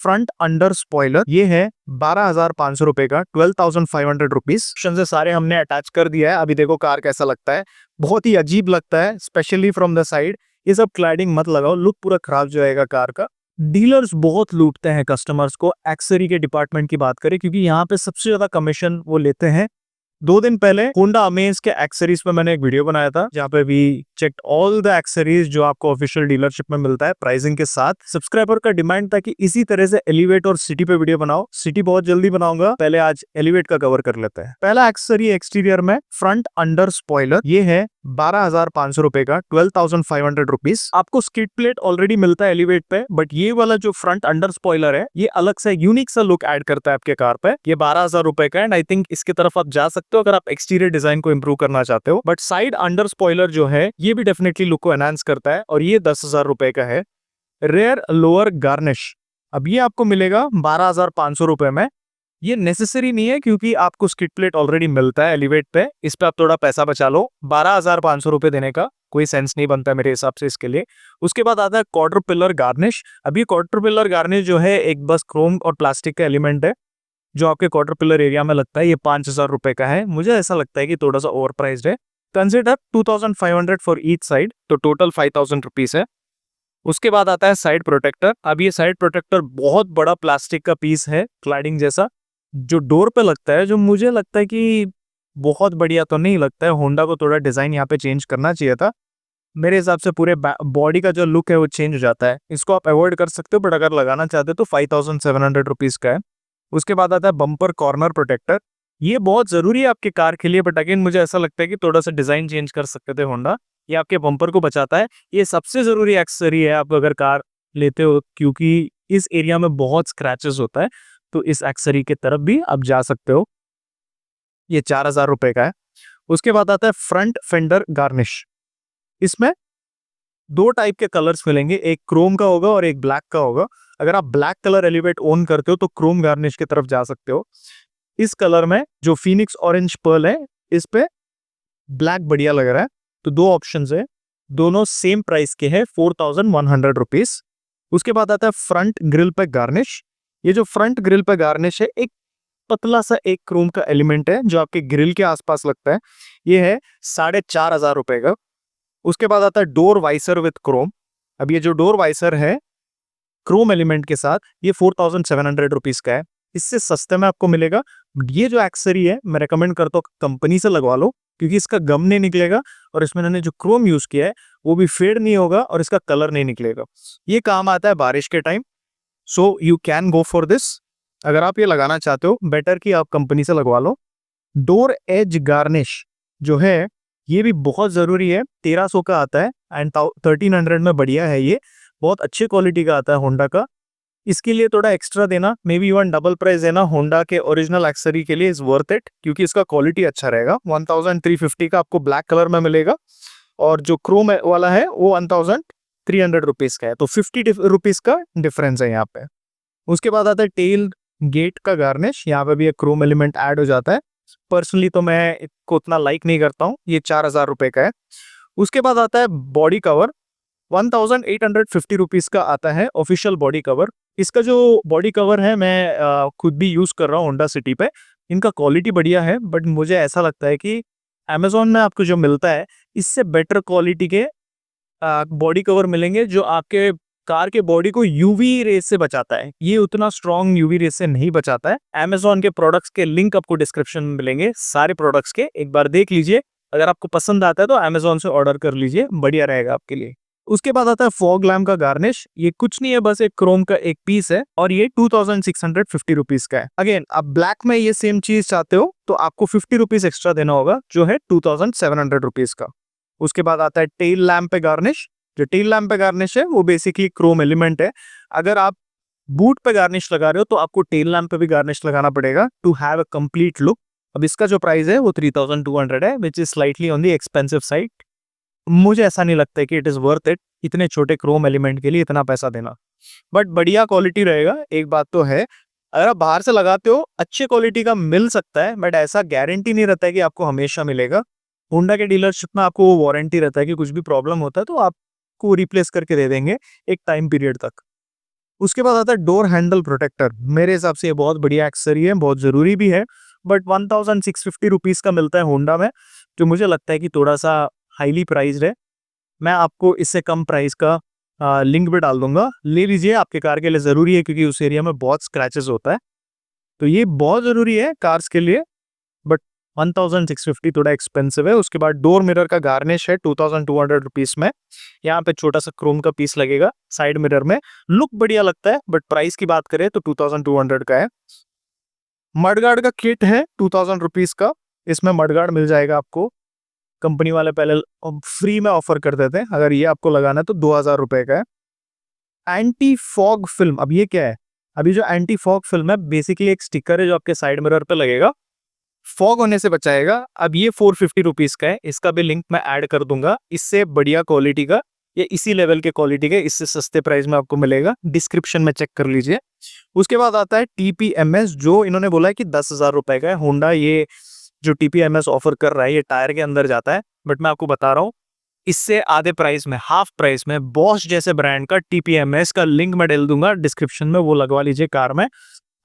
Front under spoiler, ये है 12,500 रुपए का, 12,500 रुपीज। ऑप्शन से सारे हमने अटैच कर दिया है। अभी देखो कार कैसा लगता है, बहुत ही अजीब लगता है स्पेशली फ्रॉम द साइड। ये सब क्लैडिंग मत लगाओ, लुक पूरा खराब जाएगा कार का। डीलर्स बहुत लूटते हैं कस्टमर्स को। एक्सेसरी के डिपार्टमेंट की बात करें, क्योंकि यहाँ पे सबसे ज्यादा कमीशन वो लेते हैं। 2 दिन पहले होंडा अमेज के एक्सेसरीज पे मैंने एक वीडियो बनाया था, जहाँ पे भी चेक ऑल द एक्सेसरीज जो आपको ऑफिशियल डीलरशिप में मिलता है प्राइसिंग के साथ। सब्सक्राइबर का डिमांड था कि इसी तरह से एलिवेट और सिटी पे वीडियो बनाओ। सिटी बहुत जल्दी बनाऊंगा, पहले आज एलिवेट का कवर कर लेते हैं। पहला एक्सेसरी एक्सटीरियर में फ्रंट अंडर स्पॉइलर, ये है 12,500 रुपए का, 12,500 रुपीज। आपको स्किड प्लेट ऑलरेडी मिलता है एलिवेट पे, बट ये वाला जो फ्रंट अंडर स्पॉइलर है, ये अलग से यूनिक सा लुक ऐड करता है आपके कार पे। ये 12,000 रुपए का, एंड आई थिंक इसकी तरफ आप जा सकते हो अगर आप एक्सटीरियर डिजाइन को इंप्रूव करना चाहते हो। बट साइड अंडर स्पॉइलर जो है, ये भी डेफिनेटली लुक को एनहांस करता है, और ये 10,000 रुपए का है। रेयर लोअर गार्निश, अब ये आपको मिलेगा 12,500 रुपए में। ये नेसेसरी नहीं है, क्योंकि आपको स्किड प्लेट ऑलरेडी मिलता है एलिवेट पे। इस पे आप थोड़ा पैसा बचा लो। 12,500 रुपए देने का कोई सेंस नहीं बनता मेरे हिसाब से इसके लिए। उसके बाद आता है क्वार्टर पिलर गार्निश। अब ये क्वार्टर पिलर गार्निश जो है, एक बस क्रोम और प्लास्टिक का एलिमेंट है जो आपके क्वार्टर पिलर एरिया में लगता है। ये 5,000 रुपए का है। मुझे ऐसा लगता है कि थोड़ा सा ओवर प्राइस्ड है। कंसिडर 2,500 फॉर ईच साइड, तो टोटल 5,000 रुपीज है। उसके बाद आता है साइड प्रोटेक्टर। अब ये साइड प्रोटेक्टर बहुत बड़ा प्लास्टिक का पीस है, क्लैडिंग जैसा, जो डोर पे लगता है, जो मुझे लगता है कि बहुत बढ़िया तो नहीं लगता है। होंडा को थोड़ा डिजाइन यहाँ पे चेंज करना चाहिए था। मेरे हिसाब से पूरे बॉडी का जो लुक है वो चेंज हो जाता है। इसको आप अवॉइड कर सकते हो, बट अगर लगाना चाहते हो तो 5,700 रुपीज का है। उसके बाद आता है बम्पर कॉर्नर प्रोटेक्टर। ये बहुत जरूरी है आपके कार के लिए, बट अगेन मुझे ऐसा लगता है कि थोड़ा सा डिजाइन चेंज कर सकते थे होंडा। ये आपके बम्पर को बचाता है। ये सबसे जरूरी एक्सेसरी है आप अगर कार लेते हो, क्योंकि इस एरिया में बहुत स्क्रैचेस होता है, तो इस एक्सेसरी के तरफ भी आप जा सकते हो। ये 4,000 रुपए का है। उसके बाद आता है फ्रंट फेंडर गार्निश। इसमें 2 टाइप के कलर्स मिलेंगे, एक क्रोम का होगा और एक ब्लैक का होगा। अगर आप ब्लैक कलर एलिवेट ओन करते हो तो क्रोम गार्निश की तरफ जा सकते हो। इस कलर में जो फिनिक्स ऑरेंज पर्ल है, इस पे ब्लैक बढ़िया लग रहा है। तो 2 ऑप्शन है, दोनों सेम प्राइस के हैं, 4,100 रुपीज। उसके बाद आता है फ्रंट ग्रिल पे गार्निश। ये जो फ्रंट ग्रिल पे गार्निश है, एक पतला सा एक क्रोम का एलिमेंट है जो आपके ग्रिल के आसपास लगता है। ये है 4,500 रुपए का। उसके बाद आता है डोर वाइसर विद क्रोम। अब ये जो डोर वाइसर है क्रोम एलिमेंट के साथ, ये 4,700 रुपीज का है। इससे सस्ते में आपको मिलेगा। ये जो एक्सेसरी है, मैं रेकमेंड करता हूँ कंपनी से लगवा लो, क्योंकि इसका गम नहीं निकलेगा, और इसमें इन्होंने जो क्रोम यूज किया है वो भी फेड नहीं होगा, और इसका कलर नहीं निकलेगा। ये काम आता है बारिश के time, so you can go for this. अगर आप ये लगाना चाहते हो, बेटर कि आप कंपनी से लगवा लो। डोर एज गार्निश जो है, ये भी बहुत जरूरी है। 1,300 का आता है, एंड 1,300 में बढ़िया है। ये बहुत अच्छी क्वालिटी का आता है होंडा का। इसके लिए थोड़ा एक्स्ट्रा देना, may be even double price देना होंडा के ओरिजिनल एक्सेसरी के लिए इज वर्थ इट, क्योंकि इसका क्वालिटी अच्छा रहेगा। 1,350 का आपको ब्लैक कलर में मिलेगा, और जो क्रोम वाला है वो 1,300 रुपीज का है। तो 50 रुपीज का डिफरेंस है यहाँ पे। उसके बाद आता है टेल गेट का गार्निश। यहाँ पे भी एक क्रोम एलिमेंट ऐड हो जाता है। पर्सनली तो मैं इसको उतना लाइक नहीं करता हूँ। ये 4,000 रुपए का है। उसके बाद आता है बॉडी कवर। 1,850 रुपीज का आता है ऑफिशियल बॉडी कवर। इसका जो बॉडी कवर है, मैं खुद भी यूज कर रहा हूँ होंडा सिटी पे। इनका क्वालिटी बढ़िया है, बट मुझे ऐसा लगता है कि अमेजोन में आपको जो मिलता है, इससे बेटर क्वालिटी के बॉडी कवर मिलेंगे, जो आपके कार के बॉडी को यूवी रेस से बचाता है। ये उतना स्ट्रॉन्ग यूवी रेस से नहीं बचाता है। अमेजोन के प्रोडक्ट्स के लिंक आपको डिस्क्रिप्शन में मिलेंगे, सारे प्रोडक्ट्स के, एक बार देख लीजिए। अगर आपको पसंद आता है तो अमेजोन से ऑर्डर कर लीजिए, बढ़िया रहेगा आपके लिए। उसके बाद आता है फॉग लैम्प का गार्निश। ये कुछ नहीं है, बस एक क्रोम का एक पीस है, और ये 2,650 रुपीज का है। अगेन, आप ब्लैक में ये सेम चीज चाहते हो तो आपको 50 रुपीज एक्स्ट्रा देना होगा, जो है 2,700 रुपीज का। उसके बाद आता है टेल लैम्प पे गार्निश। जो टेल लैम्प पे गार्निश है वो बेसिकली क्रोम एलिमेंट है। अगर आप बूट पे गार्निश लगा रहे हो तो आपको टेल लैम्प पे भी गार्निश लगाना पड़ेगा to have a complete look. अब इसका जो प्राइस है वो 3,200 है, which is slightly on the expensive side. मुझे ऐसा नहीं लगता है कि इट इज वर्थ इट, इतने छोटे क्रोम एलिमेंट के लिए इतना पैसा देना। बट बढ़िया क्वालिटी रहेगा, एक बात तो है। अगर आप बाहर से लगाते हो, अच्छे क्वालिटी का मिल सकता है, बट ऐसा गारंटी नहीं रहता है कि आपको हमेशा मिलेगा। होंडा के डीलरशिप में आपको वो वारंटी रहता है कि कुछ भी प्रॉब्लम होता है तो आपको रिप्लेस करके दे देंगे एक टाइम पीरियड तक। उसके बाद आता है डोर हैंडल प्रोटेक्टर। मेरे हिसाब से ये बहुत बढ़िया एक्सेसरी है, बहुत ज़रूरी भी है, बट 1650 रुपीज़ का मिलता है होंडा में, जो मुझे लगता है कि थोड़ा सा हाईली प्राइस्ड है। मैं आपको इससे कम प्राइस का लिंक भी डाल दूंगा, ले लीजिए, आपके कार के लिए ज़रूरी है क्योंकि उस एरिया में बहुत स्क्रैचेस होता है, तो ये बहुत ज़रूरी है कार्स के लिए। बट 1650 थोड़ा एक्सपेंसिव है। उसके बाद डोर मिरर का गार्निश है 2200 रुपीज़ में। यहाँ पे छोटा सा क्रोम का पीस लगेगा साइड मिरर में, लुक बढ़िया लगता है, बट प्राइस की बात करें तो 2200 का है। मडगार्ड का किट है 2000 रुपीज़ का, इसमें मडगार्ड मिल जाएगा आपको। कंपनी वाले पहले फ्री में ऑफर कर देते हैं, अगर ये आपको लगाना है तो 2000 रुपए का है। एंटी फॉग फिल्म, अब ये क्या है? अभी जो एंटी फॉग फिल्म है बेसिकली एक स्टिकर है जो आपके साइड मिरर पे लगेगा, फॉग होने से बचाएगा। अब ये 450 रुपीज का है, इसका भी लिंक मैं ऐड कर दूंगा। इससे बढ़िया क्वालिटी का, ये इसी लेवल के क्वालिटी का, इससे सस्ते प्राइस में आपको मिलेगा, डिस्क्रिप्शन में चेक कर लीजिए। उसके बाद आता है टीपीएमएस, जो इन्होंने बोला है कि 10,000 रुपए का है। होंडा ये जो टीपीएमएस ऑफर कर रहा है ये टायर के अंदर जाता है, बट मैं आपको बता रहा हूँ इससे आधे प्राइस में, हाफ प्राइस में, बॉश जैसे ब्रांड का टीपीएमएस का लिंक मैं डाल दूंगा डिस्क्रिप्शन में, वो लगवा लीजिए कार में।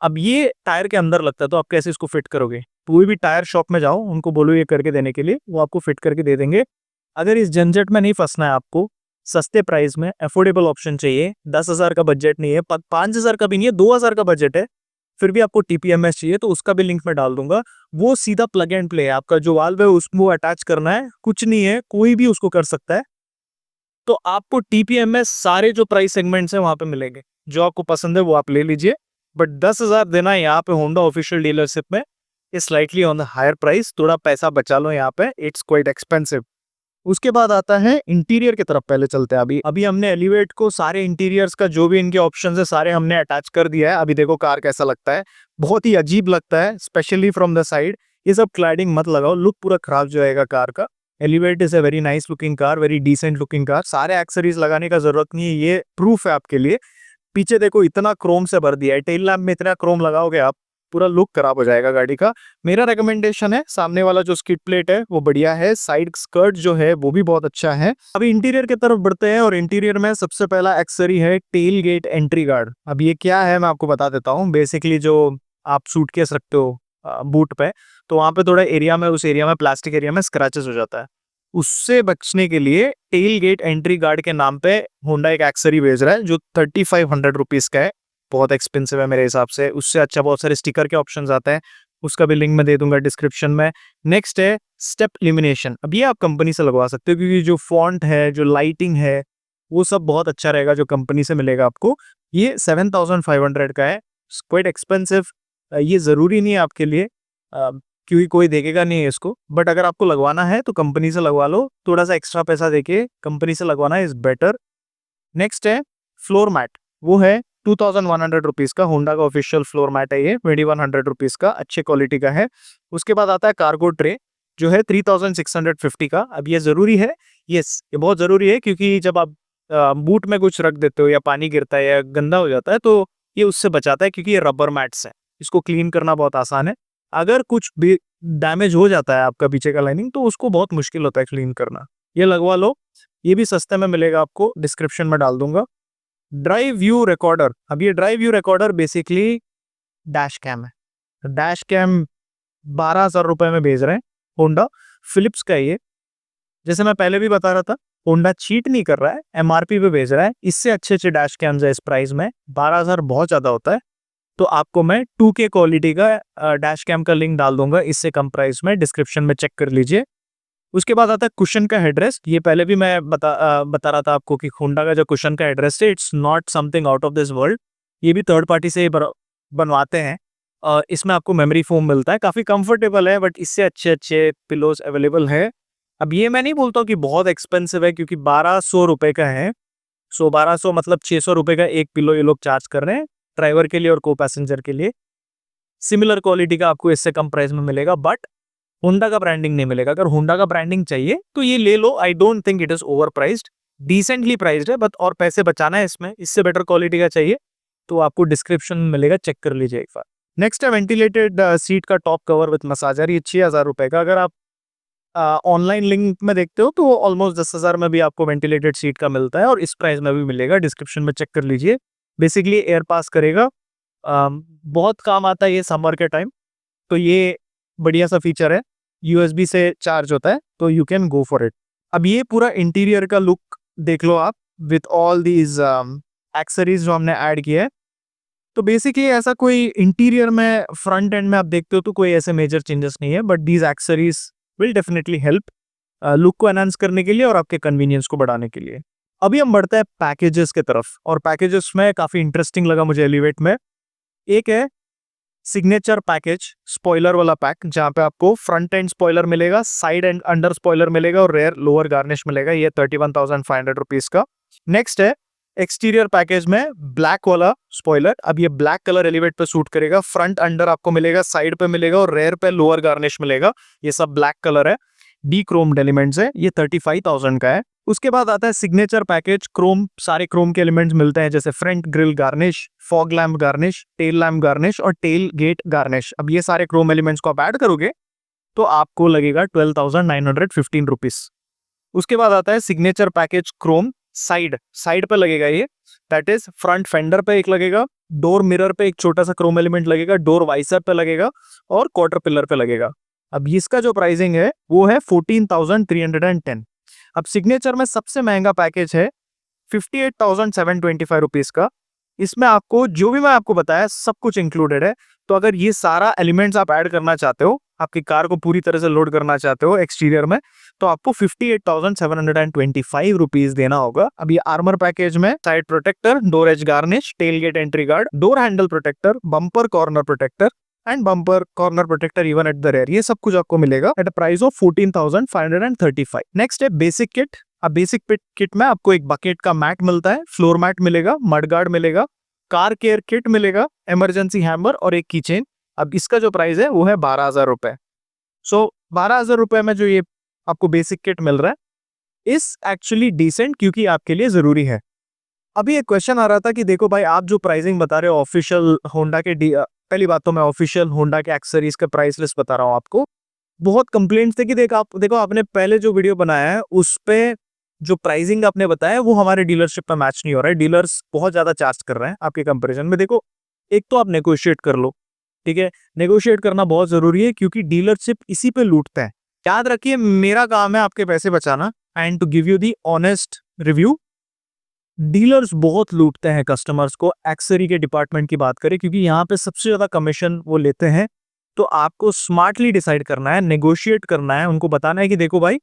अब ये टायर के अंदर लगता है, तो आप कैसे इसको फिट करोगे? कोई भी टायर शॉप में जाओ, उनको बोलो ये करके देने के लिए, वो आपको फिट करके दे देंगे। अगर इस झंझट में नहीं फंसना है आपको, सस्ते प्राइस में अफोर्डेबल ऑप्शन चाहिए, 10,000 का बजट नहीं है, 5,000 का भी नहीं है, 2,000 का बजट है, फिर भी आपको टीपीएमएस चाहिए, तो उसका भी लिंक मैं डाल दूंगा। वो सीधा प्लग एंड प्ले है, आपका जो वाल्व है उसको अटैच करना है, कुछ नहीं है, कोई भी उसको कर सकता है। तो आपको टीपीएमएस सारे जो प्राइस सेगमेंट्स हैं वहां पे मिलेंगे, जो आपको पसंद है वो आप ले लीजिए। बट 10,000 देना यहाँ पे होंडा ऑफिशियल डीलरशिप में is slightly on the higher price, थोड़ा पैसा बचा लो यहाँ पे, इट्स क्वाइट एक्सपेंसिव। उसके बाद आता है इंटीरियर की तरफ, पहले चलते हैं। अभी अभी हमने एलिवेट को सारे इंटीरियर्स का जो भी इनके ऑप्शंस है सारे हमने अटैच कर दिया है। अभी देखो कार कैसा लगता है, बहुत ही अजीब लगता है, स्पेशली फ्रॉम द साइड। ये सब क्लैडिंग मत लगाओ, लुक पूरा खराब जाएगा कार का। Elevate is a very nice looking car, very decent looking car, सारे एक्सेसरीज लगाने का जरूरत नहीं है, ये प्रूफ है आपके लिए। पीछे देखो इतना क्रोम से भर दिया है, टेल लैम्प में इतना क्रोम लगाओगे आप, पूरा लुक खराब हो जाएगा गाड़ी का। मेरा रेकमेंडेशन है, सामने वाला जो स्किड प्लेट है वो बढ़िया है, साइड स्कर्ट जो है वो भी बहुत अच्छा है। अभी इंटीरियर की तरफ बढ़ते हैं, और इंटीरियर में सबसे पहला एक्सेसरी है टेल गेट एंट्री गार्ड। अब ये क्या है मैं आपको बता देता हूँ। बेसिकली जो आप सूटकेस रखते हो बूट पे, तो वहां पे थोड़ा एरिया में, उस एरिया में, प्लास्टिक एरिया में स्क्रैचेस हो जाता है, उससे बचने के लिए टेल गेट एंट्री गार्ड के नाम पे होंडा एक एक्सेसरी भेज रहा है, जो 3500 रुपीज का है। बहुत एक्सपेंसिव है मेरे हिसाब से, उससे अच्छा बहुत सारे स्टिकर के ऑप्शंस आते हैं, उसका भी लिंक मैं दे दूंगा डिस्क्रिप्शन में। नेक्स्ट है स्टेप इल्यूमिनेशन। अब ये आप कंपनी से लगवा सकते हो, क्योंकि जो फॉन्ट है, जो लाइटिंग है, वो सब बहुत अच्छा रहेगा जो कंपनी से मिलेगा आपको। ये 7500 का है, क्वाइट एक्सपेंसिव। ये जरूरी नहीं है आपके लिए, क्योंकि कोई देखेगा नहीं है इसको, बट अगर आपको लगवाना है तो कंपनी से लगवा लो, थोड़ा सा एक्स्ट्रा पैसा देके कंपनी से लगवाना इज बेटर। नेक्स्ट है फ्लोर मैट, वो है 2100 रुपीज का, होंडा का ऑफिशियल फ्लोर मैट है ये, 2100 रुपीज का, अच्छे क्वालिटी का है। उसके बाद आता है कार्गो ट्रे, जो है 3650 का। अब ये जरूरी है, यस ये बहुत जरूरी है, क्योंकि जब आप बूट में कुछ रख देते हो या पानी गिरता है या गंदा हो जाता है, तो ये उससे बचाता है, क्योंकि ये रबर मैट्स है, इसको क्लीन करना बहुत आसान है। अगर कुछ भी डैमेज हो जाता है आपका पीछे का लाइनिंग, तो उसको बहुत मुश्किल होता है क्लीन करना, ये लगवा लो। ये भी सस्ते में मिलेगा आपको, डिस्क्रिप्शन में डाल दूंगा। ड्राइव व्यू रिकॉर्डर, अब ये drive view recorder basically dash cam है। डैश कैम 12,000 रुपए में भेज रहे हैं होंडा, फिलिप्स का है ये। जैसे मैं पहले भी बता रहा था, होंडा चीट नहीं कर रहा है, एमआरपी पे भेज रहा है। इससे अच्छे अच्छे डैश कैम्स है इस प्राइस में, 12,000 बहुत ज्यादा होता है। तो आपको मैं 2K क्वालिटी का डैश कैम का लिंक डाल दूंगा, इससे कम प्राइस में, डिस्क्रिप्शन में चेक कर लीजिए। उसके बाद आता है कुशन का हेडरेस्ट। ये पहले भी मैं बता रहा था आपको कि होंडा का जो कुशन का हेडरेस्ट है, it's not something out of this world. ये भी थर्ड पार्टी से बनवाते हैं। इसमें आपको मेमोरी फोम मिलता है, काफी कंफर्टेबल है, बट इससे अच्छे अच्छे पिलोज अवेलेबल है। अब ये मैं नहीं बोलता हूँ कि बहुत एक्सपेंसिव है, क्योंकि 1200 रुपए का है। 1200 मतलब 600 रुपए का एक पिलो ये लोग चार्ज कर रहे हैं ड्राइवर के लिए और को पैसेंजर के लिए। सिमिलर क्वालिटी का आपको इससे कम प्राइस में मिलेगा, बट होंडा का ब्रांडिंग नहीं मिलेगा। अगर होंडा का ब्रांडिंग चाहिए तो ये ले लो, I don't think it is overpriced, decently priced है, बट और पैसे बचाना है इसमें, इससे बेटर क्वालिटी का चाहिए तो आपको डिस्क्रिप्शन में मिलेगा, चेक कर लीजिए एक बार। नेक्स्ट है वेंटिलेटेड सीट का टॉप कवर विद मसाजर, ये 6,000 रुपए का। अगर आप ऑनलाइन लिंक में देखते हो तो ऑलमोस्ट 10,000 में भी आपको वेंटिलेटेड सीट का मिलता है, और इस प्राइस में भी मिलेगा, डिस्क्रिप्शन में चेक कर लीजिए। बेसिकली एयर पास करेगा। बहुत काम आता है ये समर के टाइम, तो ये बढ़िया सा फीचर है। यूएसबी से चार्ज होता है, तो you can go for it. अब ये पूरा इंटीरियर का लुक देख लो आप, विथ ऑल दीज एक्सेसरीज जो हमने ऐड किया है। तो बेसिकली ऐसा कोई इंटीरियर में फ्रंट एंड में आप देखते हो तो कोई ऐसे मेजर चेंजेस नहीं है, but these accessories will definitely help look को एनहांस करने के लिए और आपके कन्वीनियंस को बढ़ाने के लिए। अभी हम बढ़ते हैं पैकेजेस के तरफ, और पैकेजेस में काफी इंटरेस्टिंग लगा मुझे एलिवेट में। एक है सिग्नेचर पैकेज, स्पॉइलर वाला पैक, जहां पे आपको फ्रंट एंड स्पॉइलर मिलेगा, साइड एंड अंडर स्पॉइलर मिलेगा और रेयर लोअर गार्निश मिलेगा। ये 31,500 रुपीज का। नेक्स्ट है एक्सटीरियर पैकेज में ब्लैक वाला स्पॉइलर। अब ये ब्लैक कलर एलिवेट पे सूट करेगा, फ्रंट अंडर आपको मिलेगा, साइड पे मिलेगा और रेयर पे लोअर गार्निश मिलेगा। ये सब ब्लैक कलर है, डी क्रोम्ड एलिमेंट्स है। ये 35,000 का है। उसके बाद आता है सिग्नेचर पैकेज, क्रोम, सारे क्रोम के एलिमेंट्स मिलते हैं, जैसे front grille garnish, fog lamp garnish, tail lamp garnish और टेल गेट गार्निश। अब ये सारे क्रोम एलिमेंट्स को आप ऐड करोगे तो आपको लगेगा 12,915 रुपीज। उसके बाद आता है सिग्नेचर पैकेज क्रोम, साइड पे लगेगा ये, दैट इज फ्रंट फेंडर पे एक लगेगा, डोर मिरर पे एक छोटा सा क्रोम एलिमेंट लगेगा, डोर वाइसर पे लगेगा और क्वार्टर पिलर पे लगेगा। अब इसका जो प्राइसिंग है वो है 14,310। अब सिग्नेचर में सबसे महंगा पैकेज है 58,725 रुपीज का। इसमें आपको जो भी मैं आपको बताया सब कुछ इंक्लूडेड है। तो अगर ये सारा एलिमेंट्स आप ऐड करना चाहते हो, आपकी कार को पूरी तरह से लोड करना चाहते हो एक्सटीरियर में, तो आपको 58,725 रुपीज देना होगा। अब ये आर्मर पैकेज में side protector, door edge garnish, tail gate entry guard, door handle protector, bumper corner protector and bumper corner protector even at the rear, ये सब कुछ आपको मिलेगा at a price of 14,535। Next है बेसिक किट। अब basic kit में आपको एक बकेट का मैट मिलता है, फ्लोर मैट मिलेगा, मड गार्ड मिलेगा, कार केयर किट मिलेगा, इमरजेंसी हैमर और एक कीचेन। अब इसका जो प्राइस है वो है 12,000 रुपए। सो 12,000 रुपए में जो ये आपको बेसिक किट मिल रहा है इस एक्चुअली डिसेंट, क्योंकि आपके लिए जरूरी है। अभी एक क्वेश्चन आ रहा था कि देखो भाई, आप जो प्राइसिंग बता रहे हो ऑफिशियल होंडा के, पहली बात तो मैं ऑफिशियल होंडा के एक्सेसरीज का प्राइस लिस्ट बता रहा हूँ आपको। बहुत कंप्लेंट्स थे कि देखो आपने पहले जो वीडियो बनाया है उस पे जो प्राइसिंग आपने बताया वो हमारे डीलरशिप पे मैच नहीं हो रहा है, डीलर्स बहुत ज्यादा चार्ज कर रहे हैं आपके कंपैरिजन में। देखो, एक तो आप नेगोशिएट कर लो, ठीक है, नेगोशिएट करना बहुत जरूरी है क्योंकि डीलरशिप इसी पे लूटता है। याद रखिए, मेरा काम है आपके पैसे बचाना and to give you the honest review. Dealers बहुत लूटते हैं कस्टमर्स को। एक्सेसरी के डिपार्टमेंट की बात करें, क्योंकि यहाँ पे सबसे ज्यादा कमीशन वो लेते हैं। तो आपको स्मार्टली डिसाइड करना है, नेगोशिएट करना है, उनको बताना है कि देखो भाई,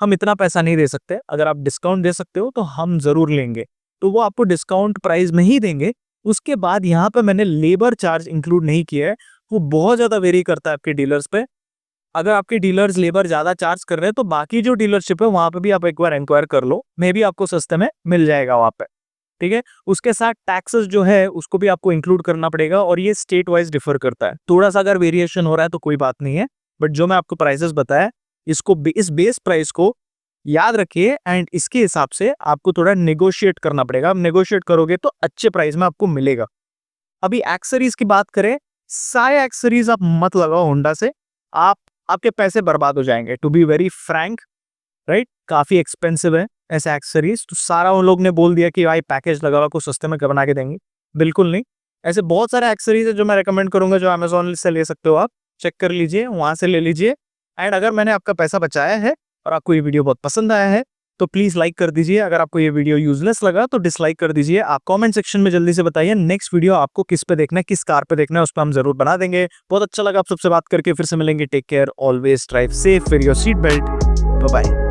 हम इतना पैसा नहीं दे सकते, अगर आप डिस्काउंट दे सकते हो तो हम जरूर लेंगे। तो वो आपको डिस्काउंट प्राइस में ही देंगे। उसके बाद यहाँ पे मैंने लेबर चार्ज इंक्लूड नहीं किया है, वो बहुत ज्यादा वेरी करता है आपके डीलर्स पे। अगर आपके डीलर्स लेबर ज्यादा चार्ज कर रहे हैं तो बाकी जो डीलरशिप है वहां पे भी आप एक बार इंक्वायर कर लो, मे भी आपको सस्ते में मिल जाएगा वहां पे, ठीक है। उसके साथ टैक्सेस जो है उसको भी आपको इंक्लूड करना पड़ेगा और ये स्टेट वाइज डिफर करता है। थोड़ा सा अगर वेरिएशन हो रहा है तो कोई बात नहीं है, बट जो मैं आपको प्राइसेस बताया इसको, इस बेस प्राइस को याद रखिए एंड इसके हिसाब से आपको थोड़ा नेगोशिएट करना पड़ेगा। आप नेगोशिएट करोगे तो अच्छे प्राइस में आपको मिलेगा। अभी एक्सेसरीज की बात करें, सारे एक्सेसरीज आप मत लगाओ होंडा से, आपके पैसे बर्बाद हो जाएंगे, to be very frank, right. काफी एक्सपेंसिव है ऐसे एक्सेसरीज। तो सारा उन लोग ने बोल दिया कि भाई पैकेज लगा हुआ को सस्ते में बना के देंगे, बिल्कुल नहीं। ऐसे बहुत सारे एक्सेसरीज है जो मैं रेकमेंड करूंगा, जो अमेजोन से ले सकते हो आप, चेक कर लीजिए, वहां से ले लीजिए। एंड अगर मैंने आपका पैसा बचाया है और आपको ये वीडियो बहुत पसंद आया है तो प्लीज लाइक कर दीजिए। अगर आपको ये वीडियो यूजलेस लगा तो डिसलाइक कर दीजिए। आप कमेंट सेक्शन में जल्दी से बताइए नेक्स्ट वीडियो आपको किस पे देखना है, किस कार पे देखना है, उस पर हम जरूर बना देंगे। बहुत अच्छा लगा आप सबसे बात करके, फिर से मिलेंगे। Take care, always drive safe, wear your seat belt, bye bye.